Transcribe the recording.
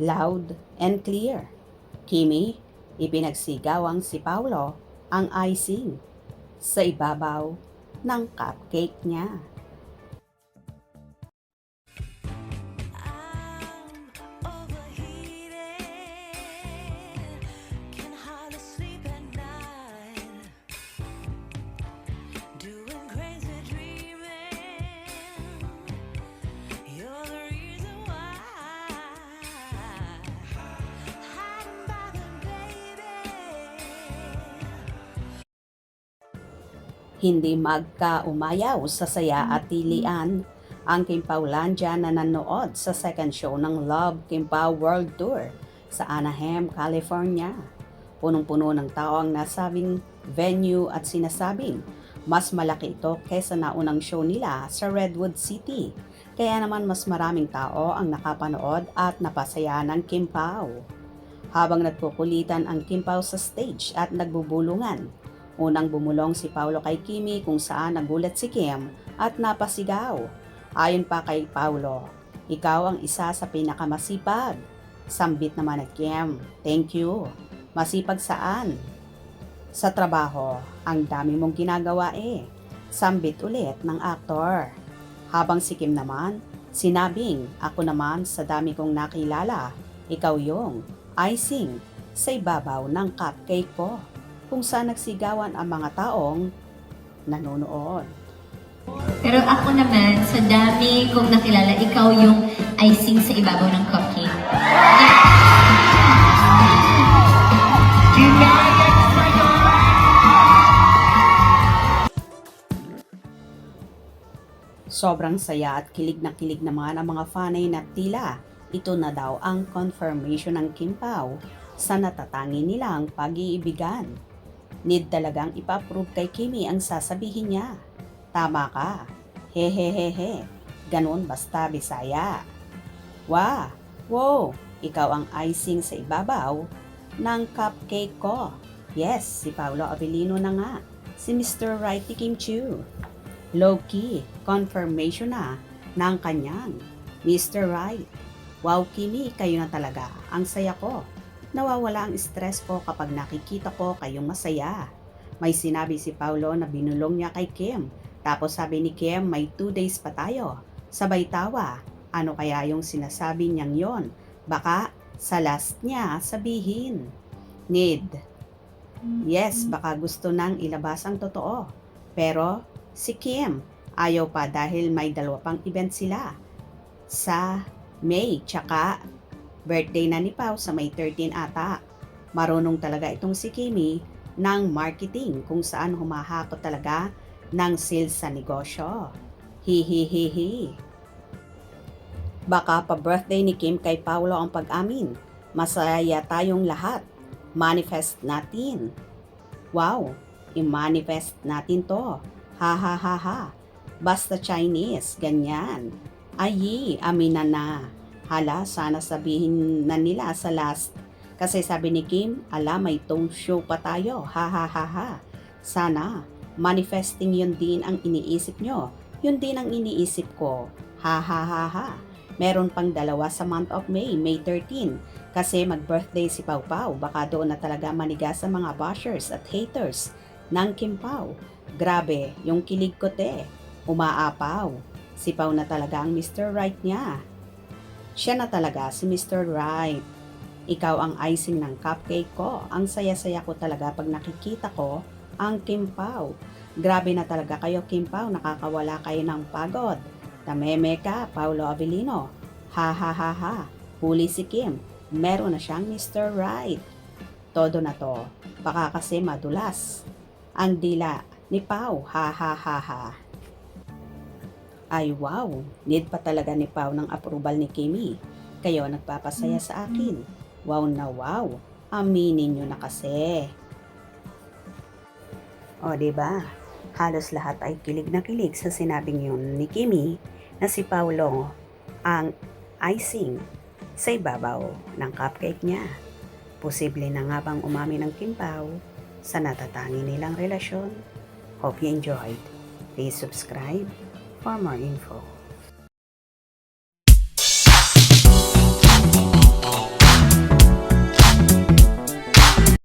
loud and clear. Kimi, ipinagsigawang si Paulo ang icing sa ibabaw ng cupcake niya. Hindi magka-umayaw sa saya at tilian ang Kimpaulandia na nanood sa second show ng Love Kimpau World Tour sa Anaheim, California. Punong-puno ng tao ang nasabing venue at sinasabing mas malaki ito kaysa naunang show nila sa Redwood City. Kaya naman mas maraming tao ang nakapanood at napasaya ng Kimpau. Habang nagkukulitan ang Kimpau sa stage at nagbubulungan, unang bumulong si Paulo kay Kimi kung saan nagulat si Kim at napasigaw. Ayon pa kay Paulo, ikaw ang isa sa pinakamasipag. Sambit naman ni Kim, thank you. Masipag saan? Sa trabaho, ang dami mong ginagawa eh. Sambit ulit ng aktor. Habang si Kim naman, sinabing, ako naman sa dami kong nakilala, ikaw yung icing sa ibabaw ng cupcake ko, kung saan nagsigawan ang mga taong nanonood. Pero ako naman, sa dami kong nakilala, ikaw yung icing sa ibabaw ng cupcake. Sobrang saya at kilig naman ang mga fanay na tila ito na daw ang confirmation ng Kimpau sa natatangi nilang pag-iibigan. Need talagang ipa-approve kay Kimi ang sasabihin niya. Tama ka. Hehehehe. Ganon basta Bisaya. Wow, ikaw ang icing sa ibabaw ng cupcake ko. Yes, si Paulo Abilino na nga. Si Mr. Righty Kim Chiu. Low-key, confirmation na ng kanyang Mr. Right. Wow, Kimi, kayo na talaga. Ang saya ko. Nawawala ang stress ko kapag nakikita ko kayong masaya. May sinabi si Paulo na binulong niya kay Kim. Tapos sabi ni Kim, may 2 days pa tayo. Sabay tawa. Ano kaya yung sinasabi niyang yon? Baka sa last niya sabihin. Need. Yes, baka gusto nang ilabas ang totoo. Pero si Kim, ayaw pa dahil may 2 pang event sila. Sa May, tsaka birthday na ni Pao sa May 13 ata. Marunong talaga itong si Kimi ng marketing kung saan humahakot talaga ng sales sa negosyo. Hihihihi. Baka pa birthday ni Kim kay Paulo ang pag-amin. Masaya tayong lahat. Manifest natin. Wow, i-manifest natin to. Ha ha ha ha. Basta Chinese, ganyan. Ayi, amina na. Hala, sana sabihin na nila sa last. Kasi sabi ni Kim, ala may tong show pa tayo. Ha ha ha ha. Sana, manifesting yun din ang iniisip nyo. Yun din ang iniisip ko. Ha ha ha ha. Meron pang 2 sa month of May, May 13. Kasi mag-birthday si Pau Pau. Baka doon na talaga manigas sa mga bashers at haters ng Kim Pao. Grabe, yung kilig ko te. Umaapaw. Si Pau na talaga ang Mr. Right niya. Siya na talaga si Mr. Right. Ikaw ang icing ng cupcake ko. Ang saya-saya ko talaga pag nakikita ko ang Kim Pao. Grabe na talaga kayo Kim Pao, nakakawala kayo ng pagod. Tameme ka, Paulo Abilino. Ha ha ha ha. Huli si Kim. Meron na siyang Mr. Right. Todo na to. Baka kasi madulas ang dila ni Pao. Ha ha ha ha. Ay wow, need pa talaga ni Pao ng approval ni Kimi. Kayo nagpapasaya sa akin. Wow na wow. Aminin nyo na kasi. O diba? Halos lahat ay kilig na kilig sa sinabing yun ni Kimi na si Paulo ang icing sa ibabaw ng cupcake niya. Posible na nga bang umamin ng Kim Pao sa natatangi nilang relasyon? Hope you enjoyed. Please subscribe for more info.